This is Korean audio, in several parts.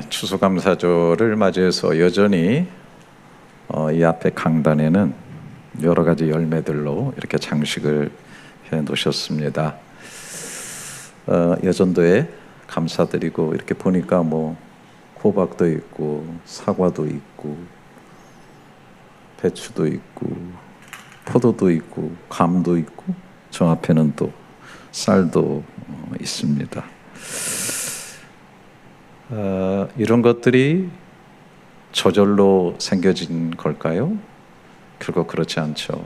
추수감사절을 맞이해서 여전히 이 앞에 강단에는 여러 가지 열매들로 이렇게 장식을 해 놓으셨습니다. 여전도에 감사드리고 이렇게 보니까 호박도 있고 사과도 있고 배추도 있고 포도도 있고 감도 있고 저 앞에는 또 쌀도 있습니다. 이런 것들이 저절로 생겨진 걸까요? 결국 그렇지 않죠.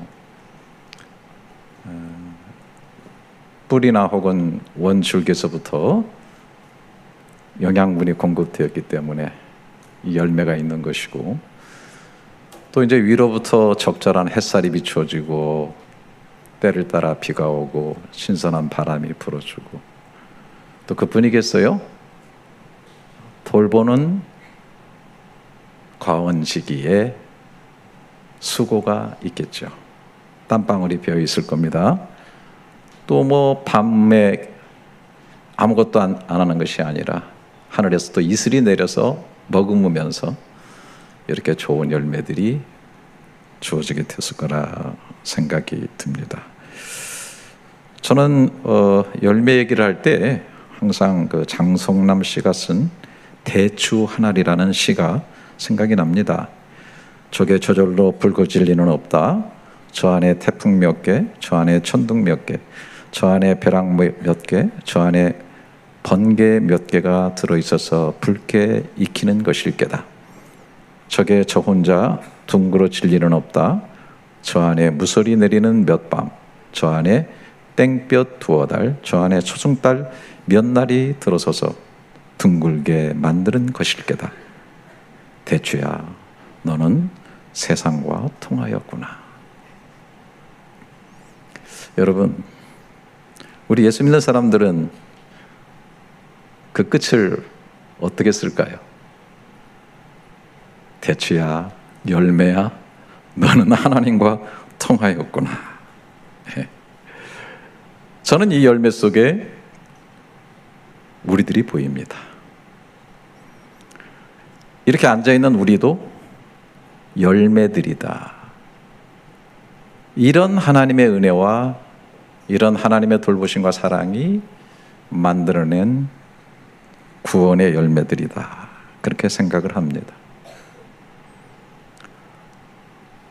뿌리나 혹은 원줄기에서부터 영양분이 공급되었기 때문에 이 열매가 있는 것이고, 또 이제 위로부터 적절한 햇살이 비추어지고 때를 따라 비가 오고 신선한 바람이 불어주고, 또 그뿐이겠어요? 돌보는 과원 시기에 수고가 있겠죠. 땀방울이 비어 있을 겁니다. 또 밤에 아무것도 안 하는 것이 아니라 하늘에서 또 이슬이 내려서 머금으면서 이렇게 좋은 열매들이 주어지게 됐을 거라 생각이 듭니다. 저는 열매 얘기를 할 때 항상 그 장성남 씨가 쓴 대추 하나리라는 시가 생각이 납니다. 적에 저절로 붉어질 리는 없다. 저 안에 태풍 몇 개, 저 안에 천둥 몇 개, 저 안에 벼락 몇 개, 저 안에 번개 몇 개가 들어있어서 붉게 익히는 것일 게다. 적에 저 혼자 둥그러질 리는 없다. 저 안에 무설이 내리는 몇 밤, 저 안에 땡볕 두어 달, 저 안에 초승달 몇 날이 들어서서 둥글게 만드는 것일 게다. 대추야, 너는 세상과 통하였구나. 여러분, 우리 예수 믿는 사람들은 그 끝을 어떻게 쓸까요? 대추야, 열매야, 너는 하나님과 통하였구나. 저는 이 열매 속에 우리들이 보입니다. 이렇게 앉아있는 우리도 열매들이다. 이런 하나님의 은혜와 이런 하나님의 돌보심과 사랑이 만들어낸 구원의 열매들이다. 그렇게 생각을 합니다.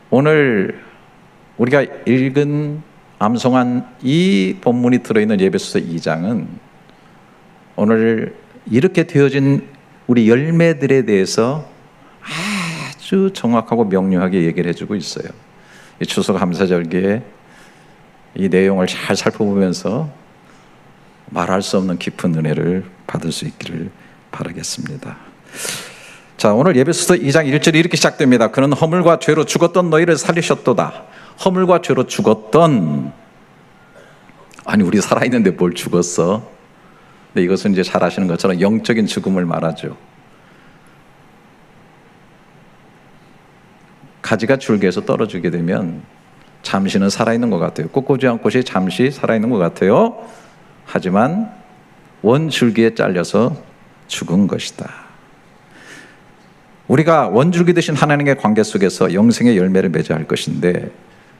오늘 우리가 읽은 암송한 이 본문이 들어있는 에베소서 2장은 오늘 이렇게 되어진 우리 열매들에 대해서 아주 정확하고 명료하게 얘기를 해주고 있어요. 이 추수감사절기에 이 내용을 잘 살펴보면서 말할 수 없는 깊은 은혜를 받을 수 있기를 바라겠습니다. 자, 오늘 에베소서 2장 1절이 이렇게 시작됩니다. 그는 허물과 죄로 죽었던 너희를 살리셨도다. 허물과 죄로 죽었던, 아니 우리 살아있는데 뭘 죽었어? 근데 이것은 이제 잘 아시는 것처럼 영적인 죽음을 말하죠. 가지가 줄기에서 떨어지게 되면 잠시는 살아있는 것 같아요. 꽃꽂이한 꽃이 잠시 살아있는 것 같아요. 하지만 원줄기에 잘려서 죽은 것이다. 우리가 원줄기 되신 하나님의 관계 속에서 영생의 열매를 맺어야 할 것인데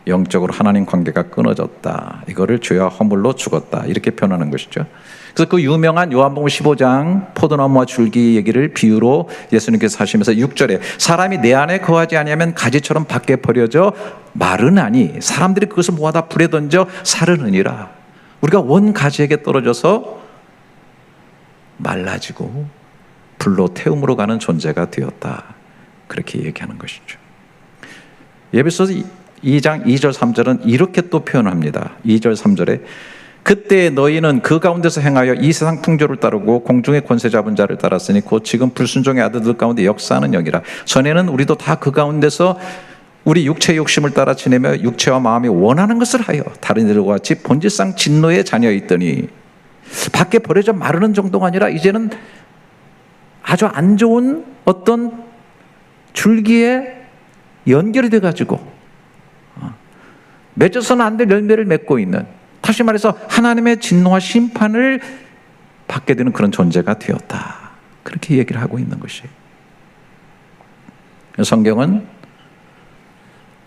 영적으로 하나님 관계가 끊어졌다. 이거를 죄와 허물로 죽었다. 이렇게 표현하는 것이죠. 그래서 그 유명한 요한복음 15장 포도나무와 줄기 얘기를 비유로 예수님께서 하시면서 6절에 사람이 내 안에 거하지 아니하면 가지처럼 밖에 버려져 마르나니 사람들이 그것을 모아다 불에 던져 사르느니라. 우리가 원 가지에게 떨어져서 말라지고 불로 태움으로 가는 존재가 되었다. 그렇게 얘기하는 것이죠. 에베소서 2장 2절 3절은 이렇게 또 표현합니다. 2절 3절에 그때 너희는 그 가운데서 행하여 이 세상 풍조를 따르고 공중의 권세 잡은 자를 따랐으니 곧 지금 불순종의 아들들 가운데 역사하는 영이라. 전에는 우리도 다 그 가운데서 우리 육체의 욕심을 따라 지내며 육체와 마음이 원하는 것을 하여 다른 이들과 같이 본질상 진노의 자녀였더니 밖에 버려져 마르는 정도가 아니라 이제는 아주 안 좋은 어떤 줄기에 연결이 돼가지고 맺어서는 안 될 열매를 맺고 있는, 다시 말해서 하나님의 진노와 심판을 받게 되는 그런 존재가 되었다. 그렇게 얘기를 하고 있는 것이에요. 성경은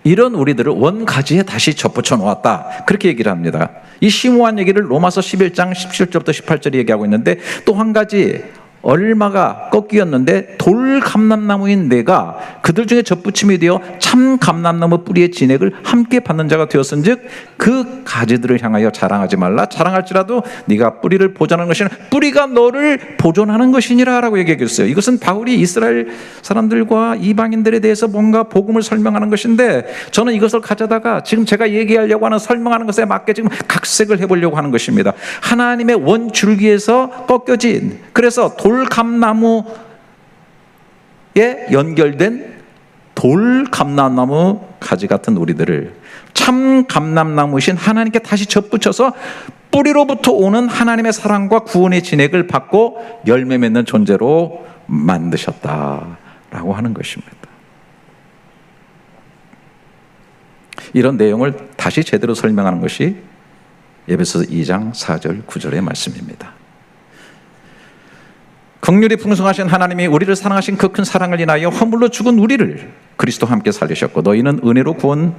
이런 우리들을 원가지에 다시 접붙여 놓았다, 그렇게 얘기를 합니다. 이 심오한 얘기를 로마서 11장 17절부터 18절에 얘기하고 있는데, 또 한 가지, 얼마가 꺾이었는데 돌 감람나무인 내가 그들 중에 접붙임이 되어 참 감람나무 뿌리의 진액을 함께 받는 자가 되었은즉 그 가지들을 향하여 자랑하지 말라. 자랑할지라도 네가 뿌리를 보존하는 것이 아니라 뿌리가 너를 보존하는 것이니라 라고 얘기했어요. 이것은 바울이 이스라엘 사람들과 이방인들에 대해서 뭔가 복음을 설명하는 것인데, 저는 이것을 가져다가 지금 제가 얘기하려고 하는, 설명하는 것에 맞게 지금 각색을 해보려고 하는 것입니다. 하나님의 원줄기에서 꺾여진, 그래서 돌감나무에 연결된 돌감람나무 가지 같은 우리들을 참 감람나무이신 하나님께 다시 접붙여서 뿌리로부터 오는 하나님의 사랑과 구원의 진액을 받고 열매 맺는 존재로 만드셨다라고 하는 것입니다. 이런 내용을 다시 제대로 설명하는 것이 에베소서 2장 4절 9절의 말씀입니다. 긍휼이 풍성하신 하나님이 우리를 사랑하신 그 큰 사랑을 인하여 허물로 죽은 우리를 그리스도와 함께 살리셨고 너희는 은혜로 구원을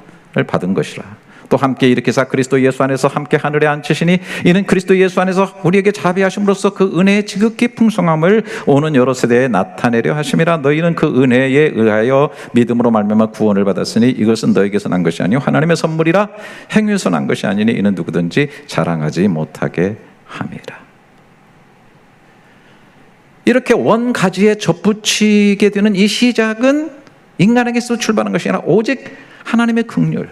받은 것이라. 또 함께 일으키사 그리스도 예수 안에서 함께 하늘에 앉히시니 이는 그리스도 예수 안에서 우리에게 자비하심으로써 그 은혜의 지극히 풍성함을 오는 여러 세대에 나타내려 하심이라. 너희는 그 은혜에 의하여 믿음으로 말미암아 구원을 받았으니 이것은 너에게서 난 것이 아니요 하나님의 선물이라. 행위에서 난 것이 아니니 이는 누구든지 자랑하지 못하게 함이라. 이렇게 원가지에 접붙이게 되는 이 시작은 인간에게서 출발한 것이 아니라 오직 하나님의 긍휼,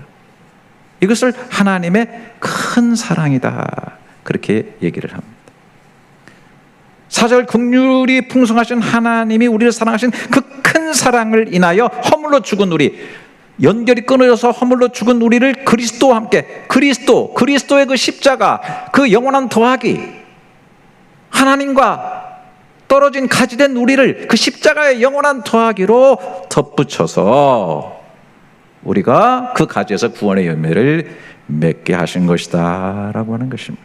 이것을 하나님의 큰 사랑이다, 그렇게 얘기를 합니다. 4절, 긍휼이 풍성하신 하나님이 우리를 사랑하신 그 큰 사랑을 인하여 허물로 죽은 우리, 연결이 끊어져서 허물로 죽은 우리를 그리스도와 함께, 그리스도의 그 십자가, 그 영원한 더하기, 하나님과 떨어진 가지된 우리를 그 십자가의 영원한 더하기로 덧붙여서 우리가 그 가지에서 구원의 열매를 맺게 하신 것이다 라고 하는 것입니다.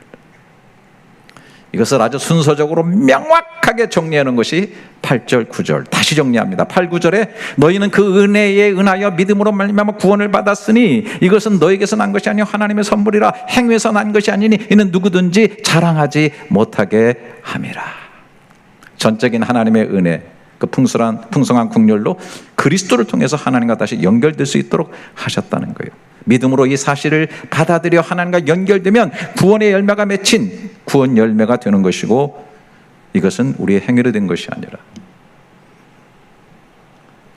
이것을 아주 순서적으로 명확하게 정리하는 것이 8절 9절. 다시 정리합니다. 8, 9절에 너희는 그 은혜에 은하여 믿음으로 말미암아 구원을 받았으니 이것은 너에게서 난 것이 아니요 하나님의 선물이라. 행위에서 난 것이 아니니 이는 누구든지 자랑하지 못하게 함이라. 전적인 하나님의 은혜, 그 풍성한 긍휼로 그리스도를 통해서 하나님과 다시 연결될 수 있도록 하셨다는 거예요. 믿음으로 이 사실을 받아들여 하나님과 연결되면 구원의 열매가 맺힌 구원 열매가 되는 것이고, 이것은 우리의 행위로 된 것이 아니라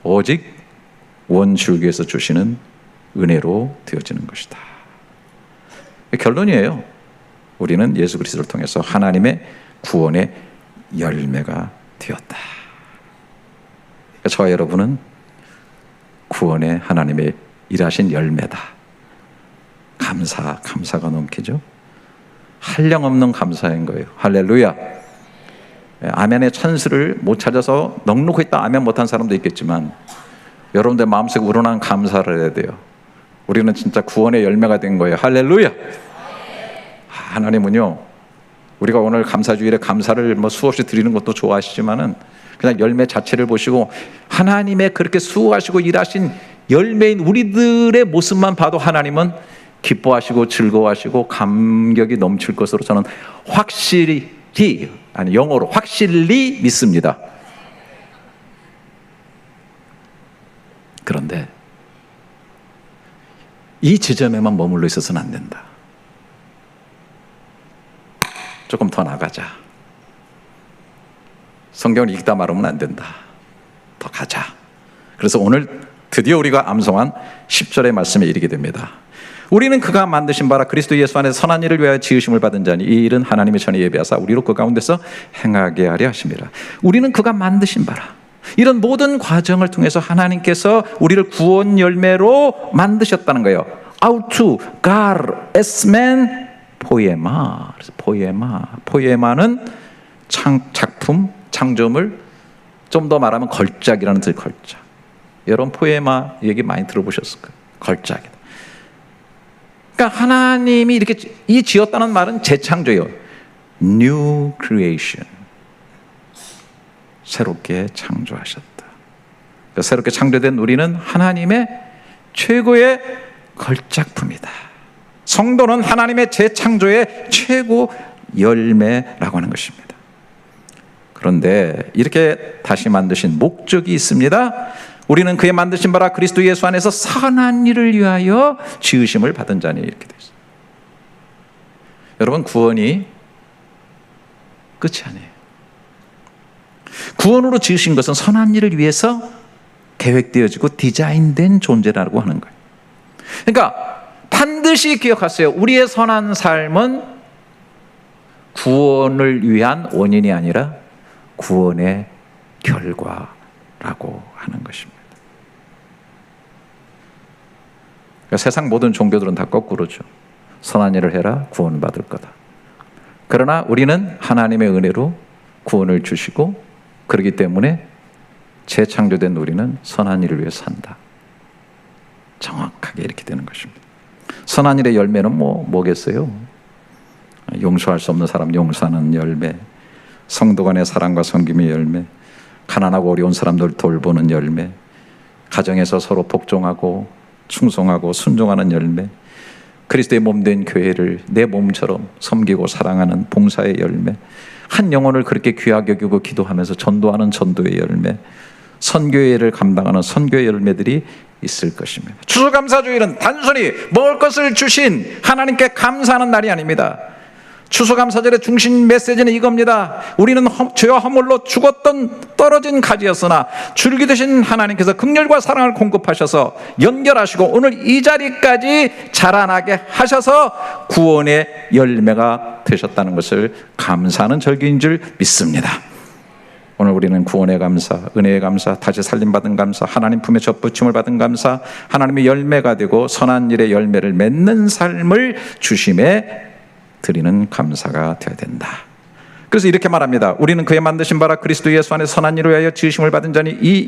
오직 원줄기에서 주시는 은혜로 되어지는 것이다. 결론이에요. 우리는 예수 그리스도를 통해서 하나님의 구원의 열매가 되었다. 저와 여러분은 구원의 하나님의 일하신 열매다. 감사가 넘치죠. 한량없는 감사인 거예요. 할렐루야. 아멘의 찬스를 못 찾아서 넉넉히 있다 아멘 못한 사람도 있겠지만, 여러분들 마음속에 우러나는 감사를 해야 돼요. 우리는 진짜 구원의 열매가 된 거예요. 할렐루야. 하나님은요, 우리가 오늘 감사주일에 감사를 수없이 드리는 것도 좋아하시지만은 그냥 열매 자체를 보시고 하나님의 그렇게 수고하시고 일하신 열매인 우리들의 모습만 봐도 하나님은 기뻐하시고 즐거워하시고 감격이 넘칠 것으로 저는 영어로 확실히 믿습니다. 그런데 이 지점에만 머물러 있어서는 안 된다. 조금 더 나가자. 성경을 읽다 말하면 안 된다. 더 가자. 그래서 오늘 드디어 우리가 암송한 10절의 말씀에 이르게 됩니다. 우리는 그가 만드신 바라 그리스도 예수 안에서 선한 일을 위하여 지으심을 받은 자니 이 일은 하나님의 전에 예비하사 우리로 그 가운데서 행하게 하려 하심이라. 우리는 그가 만드신 바라. 이런 모든 과정을 통해서 하나님께서 우리를 구원 열매로 만드셨다는 거예요. 아우투 갈 에스멘 포에마. 그래서 포에마는 작품, 창조물, 좀 더 말하면 걸작이라는 뜻. 걸작. 여러분 포에마 얘기 많이 들어보셨을 거예요. 걸작이다. 그러니까 하나님이 이렇게 이 지었다는 말은 재창조예요. New creation. 새롭게 창조하셨다. 새롭게 창조된 우리는 하나님의 최고의 걸작품이다. 성도는 하나님의 재창조의 최고 열매라고 하는 것입니다. 그런데 이렇게 다시 만드신 목적이 있습니다. 우리는 그의 만드신 바라 그리스도 예수 안에서 선한 일을 위하여 지으심을 받은 자니, 이렇게 되어 있습니다. 여러분, 구원이 끝이 아니에요. 구원으로 지으신 것은 선한 일을 위해서 계획되어지고 디자인된 존재라고 하는 거예요. 그러니까 반드시 기억하세요. 우리의 선한 삶은 구원을 위한 원인이 아니라 구원의 결과라고 하는 것입니다. 그러니까 세상 모든 종교들은 다 거꾸로죠. 선한 일을 해라, 구원 받을 거다. 그러나 우리는 하나님의 은혜로 구원을 주시고, 그렇기 때문에 재창조된 우리는 선한 일을 위해 산다. 정확하게 이렇게 되는 것입니다. 선한 일의 열매는 뭐겠어요? 용서할 수 없는 사람 용서하는 열매, 성도 간의 사랑과 섬김의 열매, 가난하고 어려운 사람들 돌보는 열매, 가정에서 서로 복종하고 충성하고 순종하는 열매, 그리스도의 몸된 교회를 내 몸처럼 섬기고 사랑하는 봉사의 열매, 한 영혼을 그렇게 귀하게 여기고 기도하면서 전도하는 전도의 열매, 선교의 일을 감당하는 선교의 열매들이 있을 것입니다. 추수감사주일은 단순히 먹을 것을 주신 하나님께 감사하는 날이 아닙니다. 추수감사절의 중심 메시지는 이겁니다. 우리는 죄와 허물로 죽었던 떨어진 가지였으나 줄기 되신 하나님께서 긍휼과 사랑을 공급하셔서 연결하시고 오늘 이 자리까지 자라나게 하셔서 구원의 열매가 되셨다는 것을 감사하는 절기인 줄 믿습니다. 오늘 우리는 구원의 감사, 은혜의 감사, 다시 살림받은 감사, 하나님 품에 접붙임을 받은 감사, 하나님의 열매가 되고 선한 일의 열매를 맺는 삶을 주심에 드리는 감사가 되어야 된다. 그래서 이렇게 말합니다. 우리는 그의 만드신 바라 그리스도 예수 안에 선한 일을 위하여 지으심을 받은 자니 이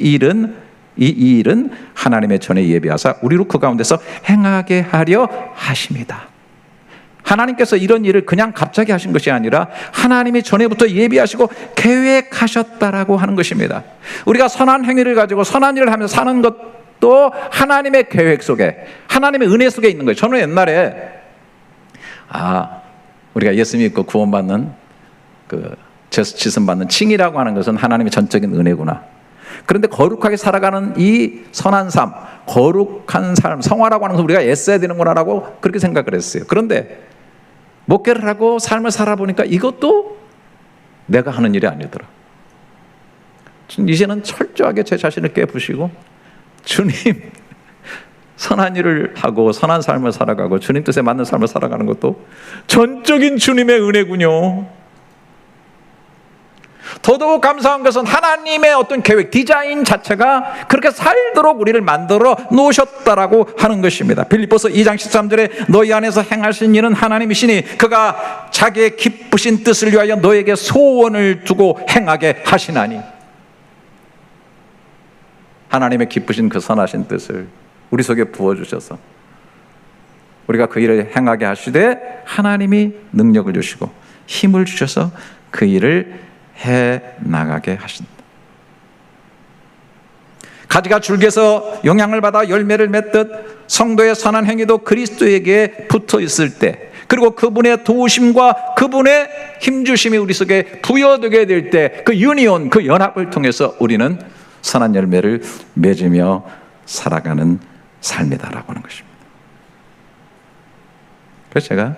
일은 하나님의 전에 예비하사 우리로 그 가운데서 행하게 하려 하심이다. 하나님께서 이런 일을 그냥 갑자기 하신 것이 아니라 하나님이 전에부터 예비하시고 계획하셨다라고 하는 것입니다. 우리가 선한 행위를 가지고 선한 일을 하면서 사는 것도 하나님의 계획 속에, 하나님의 은혜 속에 있는 거예요. 저는 옛날에 우리가 예수 믿고 구원받는 지선받는 칭이라고 하는 것은 하나님의 전적인 은혜구나. 그런데 거룩하게 살아가는 이 선한 삶, 거룩한 삶, 성화라고 하는 것을 우리가 애써야 되는구나라고 그렇게 생각을 했어요. 그런데 목회를 하고 삶을 살아보니까 이것도 내가 하는 일이 아니더라. 이제는 철저하게 제 자신을 깨부시고 주님 선한 일을 하고 선한 삶을 살아가고 주님 뜻에 맞는 삶을 살아가는 것도 전적인 주님의 은혜군요. 더더욱 감사한 것은 하나님의 어떤 계획, 디자인 자체가 그렇게 살도록 우리를 만들어 놓으셨다라고 하는 것입니다. 빌립보서 2장 13절에 너희 안에서 행하신 일은 하나님이시니 그가 자기의 기쁘신 뜻을 위하여 너에게 소원을 두고 행하게 하시나니. 하나님의 기쁘신 그 선하신 뜻을 우리 속에 부어주셔서 우리가 그 일을 행하게 하시되 하나님이 능력을 주시고 힘을 주셔서 그 일을 해 나가게 하신다. 가지가 줄기에서 영향을 받아 열매를 맺듯 성도의 선한 행위도 그리스도에게 붙어 있을 때, 그리고 그분의 도우심과 그분의 힘주심이 우리 속에 부여되게 될 때 그 유니온, 그 연합을 통해서 우리는 선한 열매를 맺으며 살아가는 삶이다라고 하는 것입니다. 그래서 제가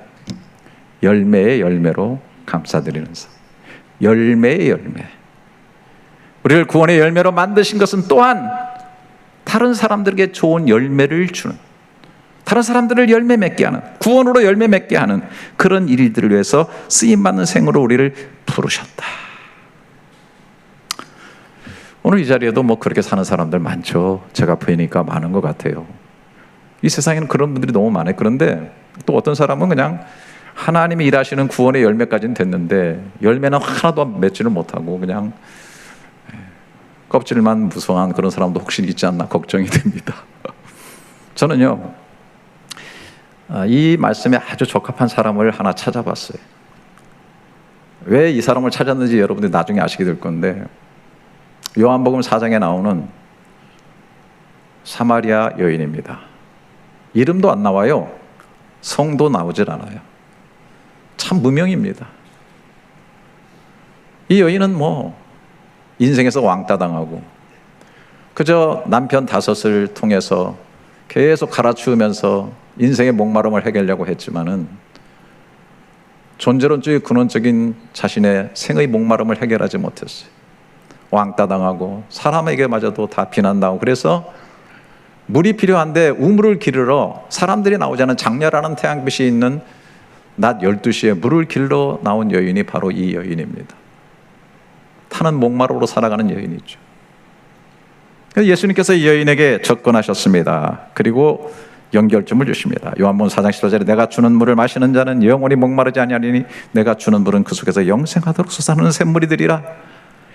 열매의 열매로 감사드리는 삶, 열매의 열매, 우리를 구원의 열매로 만드신 것은 또한 다른 사람들에게 좋은 열매를 주는, 다른 사람들을 열매 맺게 하는, 구원으로 열매 맺게 하는 그런 일들을 위해서 쓰임받는 생으로 우리를 부르셨다. 오늘 이 자리에도 그렇게 사는 사람들 많죠. 제가 보이니까 많은 것 같아요. 이 세상에는 그런 분들이 너무 많아요. 그런데 또 어떤 사람은 그냥 하나님이 일하시는 구원의 열매까지는 됐는데 열매는 하나도 맺지를 못하고 그냥 껍질만 무성한 그런 사람도 혹시 있지 않나 걱정이 됩니다. 저는요, 이 말씀에 아주 적합한 사람을 하나 찾아봤어요. 왜 이 사람을 찾았는지 여러분들이 나중에 아시게 될 건데, 요한복음 4장에 나오는 사마리아 여인입니다. 이름도 안 나와요. 성도 나오질 않아요. 참 무명입니다. 이 여인은 인생에서 왕따 당하고 그저 남편 5을 통해서 계속 갈아치우면서 인생의 목마름을 해결하려고 했지만은 존재론주의 근원적인 자신의 생의 목마름을 해결하지 못했어요. 왕따 당하고 사람에게마저도 다 비난당하고, 그래서 물이 필요한데 우물을 기르러 사람들이 나오지 않은 장렬하는 태양빛이 있는 낮 12시에 물을 길러 나온 여인이 바로 이 여인입니다. 타는 목마름으로 살아가는 여인이죠. 예수님께서 이 여인에게 접근하셨습니다. 그리고 연결점을 주십니다. 요한복음 4장 15절에 내가 주는 물을 마시는 자는 영원히 목마르지 아니하리니 내가 주는 물은 그 속에서 영생하도록 솟아나는 샘물이 되리라.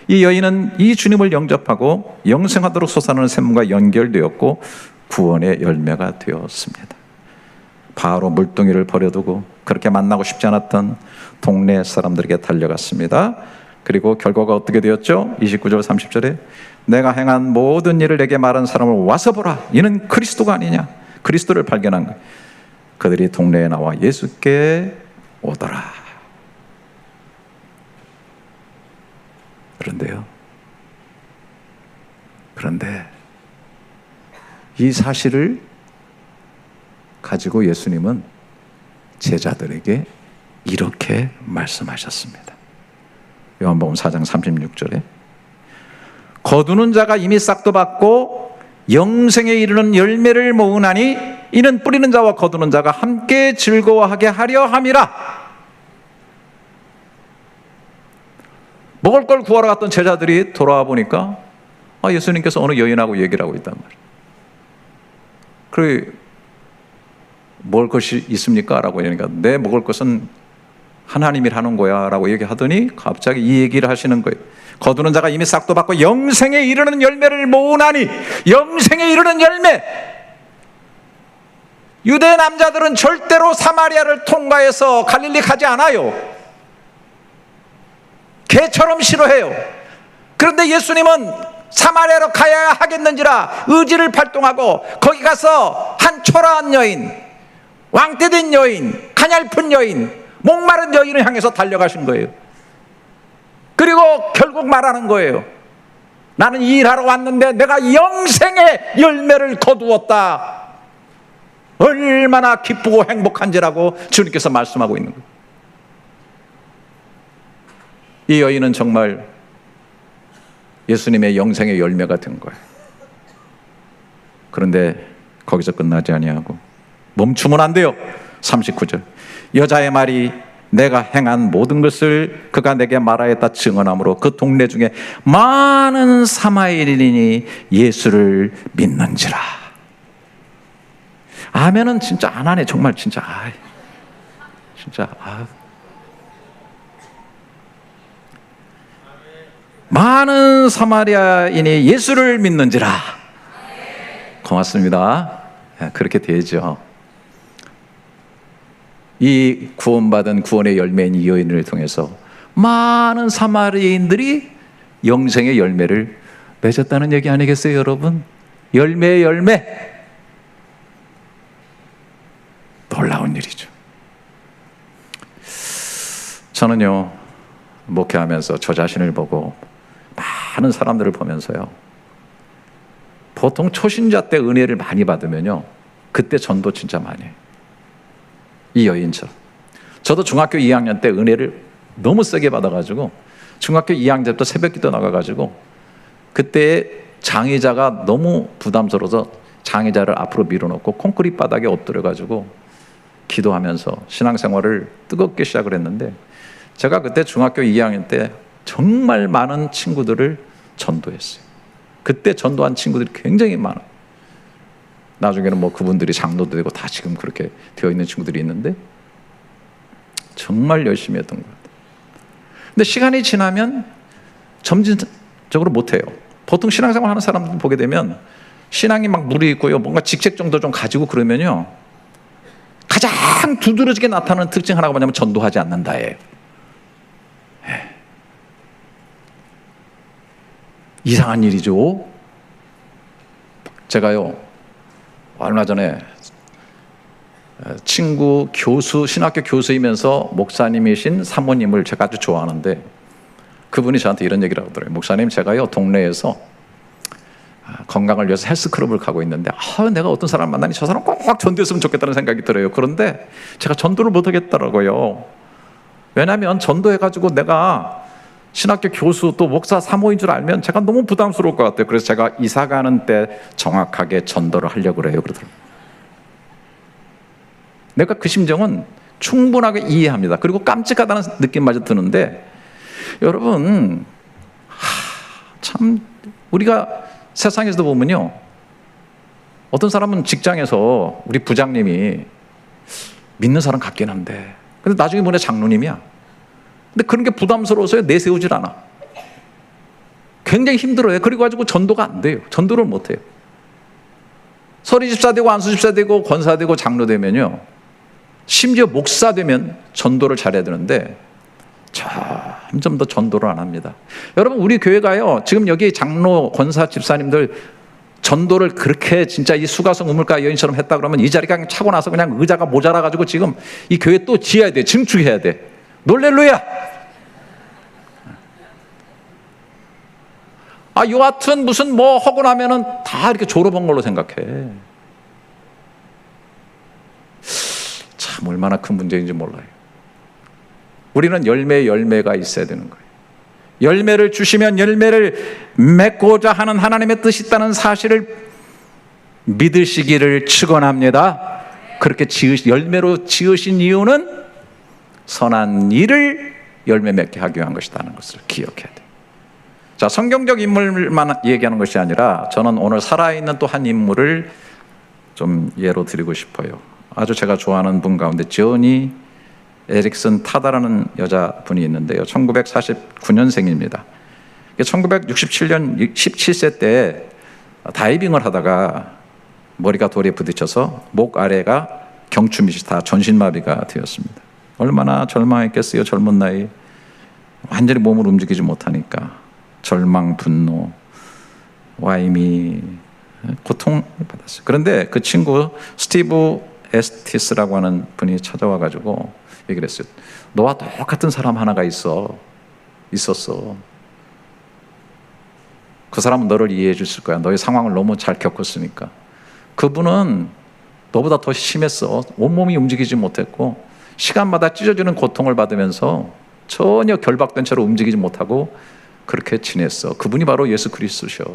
이 여인은 이 주님을 영접하고 영생하도록 솟아나는 샘물과 연결되었고 구원의 열매가 되었습니다. 바로 물동이를 버려두고 그렇게 만나고 싶지 않았던 동네 사람들에게 달려갔습니다. 그리고 결과가 어떻게 되었죠? 29절 30절에 내가 행한 모든 일을 내게 말한 사람을 와서 보라. 이는 그리스도가 아니냐. 그리스도를 발견한 거예요. 그들이 동네에 나와 예수께 오더라. 그런데 이 사실을 가지고 예수님은 제자들에게 이렇게 말씀하셨습니다. 요한복음 4장 36절에 거두는 자가 이미 싹도 받고 영생에 이르는 열매를 모으나니 이는 뿌리는 자와 거두는 자가 함께 즐거워하게 하려 함이라. 먹을 걸 구하러 갔던 제자들이 돌아와 보니까 예수님께서 어느 여인하고 얘기를 하고 있단 말이에요. 그래, 먹을 것이 있습니까? 라고 하니까 내 먹을 것은 하나님이 하는 거야 라고 얘기하더니 갑자기 이 얘기를 하시는 거예요. 거두는 자가 이미 싹도 받고 영생에 이르는 열매를 모으나니, 영생에 이르는 열매. 유대 남자들은 절대로 사마리아를 통과해서 갈릴리 가지 않아요. 개처럼 싫어해요. 그런데 예수님은 사마리아로 가야 하겠는지라 의지를 발동하고 거기 가서 한 초라한 여인, 왕따된 여인, 가냘픈 여인, 목마른 여인을 향해서 달려가신 거예요. 그리고 결국 말하는 거예요. 나는 이 일하러 왔는데 내가 영생의 열매를 거두었다. 얼마나 기쁘고 행복한지라고 주님께서 말씀하고 있는 거예요. 이 여인은 정말 예수님의 영생의 열매가 된 거예요. 그런데 거기서 끝나지 아니하고 멈추면 안 돼요. 39절 여자의 말이 내가 행한 모든 것을 그가 내게 말하였다 증언함으로 그 동네 중에 많은 사마리아인이 예수를 믿는지라. 아멘은 진짜 안 하네. 정말 진짜 많은 사마리아인이 예수를 믿는지라. 고맙습니다. 그렇게 되죠. 이 구원받은 구원의 열매인 이 여인을 통해서 많은 사마리아인들이 영생의 열매를 맺었다는 얘기 아니겠어요, 여러분? 열매의 열매. 놀라운 일이죠. 저는요, 목회하면서 저 자신을 보고 많은 사람들을 보면서요, 보통 초신자 때 은혜를 많이 받으면요, 그때 전도 진짜 많이 해요. 이 여인처럼. 저도 중학교 2학년 때 은혜를 너무 세게 받아가지고 중학교 2학년 때부터 새벽기도 나가가지고 그때 장의자가 너무 부담스러워서 장의자를 앞으로 밀어놓고 콘크리트 바닥에 엎드려가지고 기도하면서 신앙생활을 뜨겁게 시작을 했는데, 제가 그때 중학교 2학년 때 정말 많은 친구들을 전도했어요. 그때 전도한 친구들이 굉장히 많아요. 나중에는 그분들이 장로도 되고 다 지금 그렇게 되어 있는 친구들이 있는데 정말 열심히 했던 것 같아요. 근데 시간이 지나면 점진적으로 못해요. 보통 신앙생활 하는 사람들 보게 되면 신앙이 막 무르익고요, 뭔가 직책 정도 좀 가지고 그러면요, 가장 두드러지게 나타나는 특징 하나가 뭐냐면 전도하지 않는다예요. 이상한 일이죠. 제가요, 얼마 전에 친구 교수, 신학교 교수이면서 목사님이신 사모님을 제가 아주 좋아하는데, 그분이 저한테 이런 얘기를 하더라고요. 목사님, 제가요 동네에서 건강을 위해서 헬스클럽을 가고 있는데, 내가 어떤 사람 만나니 저 사람 꼭 전도했으면 좋겠다는 생각이 들어요. 그런데 제가 전도를 못 하겠더라고요. 왜냐하면 전도해가지고 내가 신학교 교수 또 목사 사모인 줄 알면 제가 너무 부담스러울 것 같아요. 그래서 제가 이사 가는 때 정확하게 전도를 하려고 그래요. 그러더라고요. 내가 그 심정은 충분하게 이해합니다. 그리고 깜찍하다는 느낌마저 드는데, 여러분, 참 우리가 세상에서도 보면요, 어떤 사람은 직장에서 우리 부장님이 믿는 사람 같긴 한데, 근데 나중에 보내 장로님이야. 근데 그런 게 부담스러워서 내세우질 않아. 굉장히 힘들어요. 그리고 가지고 전도가 안 돼요. 전도를 못 해요. 서리집사 되고 안수집사 되고 권사 되고 장로 되면요, 심지어 목사 되면 전도를 잘해야 되는데 점점 더 전도를 안 합니다. 여러분, 우리 교회가요, 지금 여기 장로, 권사, 집사님들 전도를 그렇게 진짜 이 수가성 우물가 여인처럼 했다 그러면 이 자리가 그냥 차고 나서 그냥 의자가 모자라 가지고 지금 이 교회 또 지어야 돼. 증축해야 돼. 놀렐루야. 여하튼 무슨 뭐 하고 나면은 다 이렇게 졸업한 걸로 생각해. 참 얼마나 큰 문제인지 몰라요. 우리는 열매가 있어야 되는 거예요. 열매를 주시면 열매를 맺고자 하는 하나님의 뜻이 있다는 사실을 믿으시기를 축원합니다. 그렇게 열매로 지으신 이유는 선한 일을 열매 맺게 하기 위한 것이라는 것을 기억해야 돼요. 자, 성경적 인물만 얘기하는 것이 아니라 저는 오늘 살아있는 또 한 인물을 좀 예로 드리고 싶어요. 아주 제가 좋아하는 분 가운데 조니 에릭슨 타다라는 여자분이 있는데요, 1949년생입니다. 1967년 17세 때 다이빙을 하다가 머리가 돌에 부딪혀서 목 아래가 경추 밑이 다 전신마비가 되었습니다. 얼마나 절망했겠어요. 젊은 나이 완전히 몸을 움직이지 못하니까 절망, 분노, 와임이 고통을 받았어요. 그런데 그 친구 스티브 에스티스라고 하는 분이 찾아와가지고 얘기를 했어요. 너와 똑같은 사람 하나가 있었어. 그 사람은 너를 이해해 줬을 거야. 너의 상황을 너무 잘 겪었으니까. 그분은 너보다 더 심했어. 온몸이 움직이지 못했고 시간마다 찢어지는 고통을 받으면서 전혀 결박된 채로 움직이지 못하고 그렇게 지냈어. 그분이 바로 예수 그리스도셔.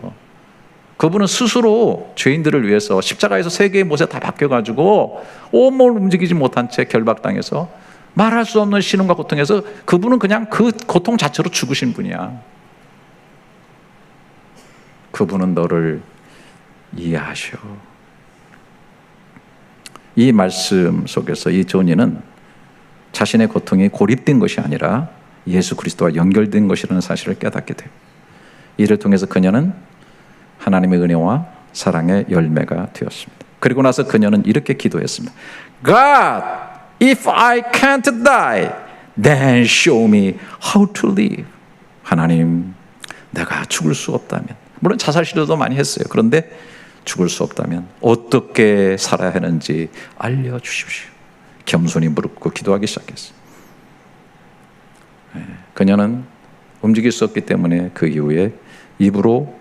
그분은 스스로 죄인들을 위해서 십자가에서 세 개의 못에 다 박혀가지고 온몸을 움직이지 못한 채 결박당해서 말할 수 없는 신음과 고통에서 그분은 그냥 그 고통 자체로 죽으신 분이야. 그분은 너를 이해하셔. 이 말씀 속에서 이 조니는 자신의 고통이 고립된 것이 아니라 예수 그리스도와 연결된 것이라는 사실을 깨닫게 돼요. 이를 통해서 그녀는 하나님의 은혜와 사랑의 열매가 되었습니다. 그리고 나서 그녀는 이렇게 기도했습니다. God, if I can't die, then show me how to live. 하나님, 내가 죽을 수 없다면, 물론 자살 시도도 많이 했어요. 그런데 죽을 수 없다면 어떻게 살아야 하는지 알려주십시오. 겸손히 무릎 꿇고 기도하기 시작했어요. 그녀는 움직일 수 없기 때문에 그 이후에 입으로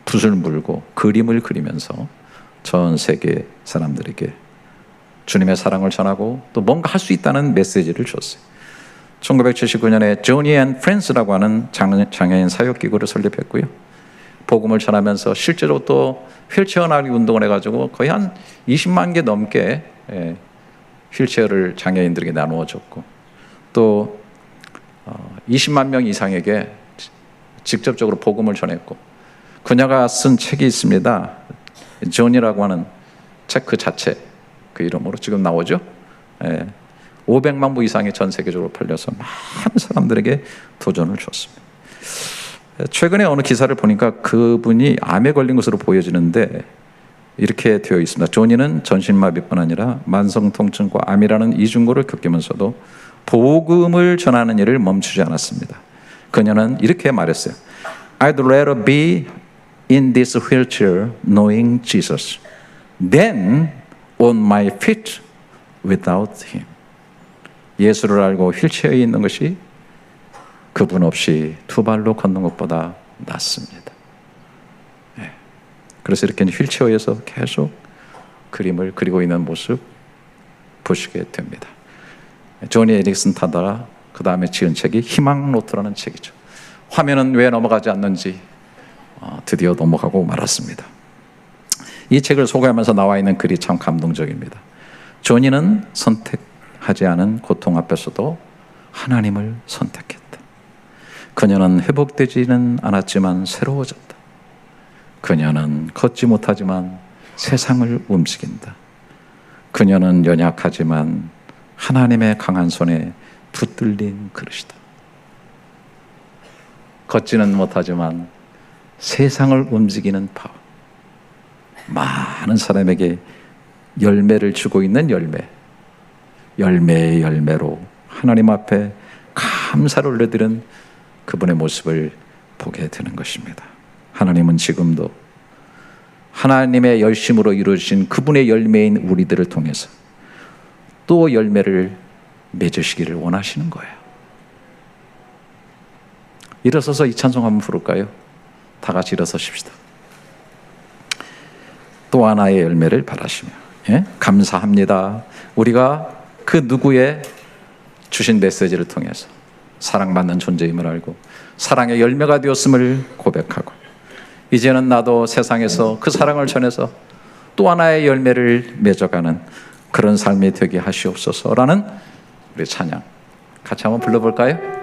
붓을 물고 그림을 그리면서 전 세계 사람들에게 주님의 사랑을 전하고 또 뭔가 할 수 있다는 메시지를 줬어요. 1979년에 조니 앤 프렌즈라고 하는 장애인 사역기구를 설립했고요. 복음을 전하면서 실제로 또 휠체어 나르기 운동을 해가지고 거의 한 20만 개 넘게 휠체어를 장애인들에게 나누어 줬고 또 20만 명 이상에게 직접적으로 복음을 전했고, 그녀가 쓴 책이 있습니다. 존이라고 하는 책 그 자체 그 이름으로 지금 나오죠. 500만 부 이상이 전 세계적으로 팔려서 많은 사람들에게 도전을 줬습니다. 최근에 어느 기사를 보니까 그분이 암에 걸린 것으로 보여지는데 이렇게 되어 있습니다. 조니는 전신마비뿐 아니라 만성통증과 암이라는 이중고를 겪으면서도 복음을 전하는 일을 멈추지 않았습니다. 그녀는 이렇게 말했어요. I'd rather be in this wheelchair knowing Jesus than on my feet without him. 예수를 알고 휠체어에 있는 것이 그분 없이 두 발로 걷는 것보다 낫습니다. 네. 그래서 이렇게 휠체어에서 계속 그림을 그리고 있는 모습 보시게 됩니다. 조니 에릭슨 타다가 그 다음에 지은 책이 희망노트라는 책이죠. 화면은 왜 넘어가지 않는지 드디어 넘어가고 말았습니다. 이 책을 소개하면서 나와 있는 글이 참 감동적입니다. 조니는 선택하지 않은 고통 앞에서도 하나님을 선택했다. 그녀는 회복되지는 않았지만 새로워졌다. 그녀는 걷지 못하지만 세상을 움직인다. 그녀는 연약하지만 하나님의 강한 손에 붙들린 그릇이다. 걷지는 못하지만 세상을 움직이는 파워. 많은 사람에게 열매를 주고 있는 열매의 열매로 하나님 앞에 감사를 올려드리는 그분의 모습을 보게 되는 것입니다. 하나님은 지금도 하나님의 열심으로 이루어진 그분의 열매인 우리들을 통해서 또 열매를 맺으시기를 원하시는 거예요. 일어서서 이 찬송 한번 부를까요? 다 같이 일어서십시다. 또 하나의 열매를 바라시며, 예? 감사합니다. 우리가 그 누구의 주신 메시지를 통해서 사랑받는 존재임을 알고 사랑의 열매가 되었음을 고백하고, 이제는 나도 세상에서 그 사랑을 전해서 또 하나의 열매를 맺어가는 그런 삶이 되게 하시옵소서라는 우리 찬양 같이 한번 불러볼까요?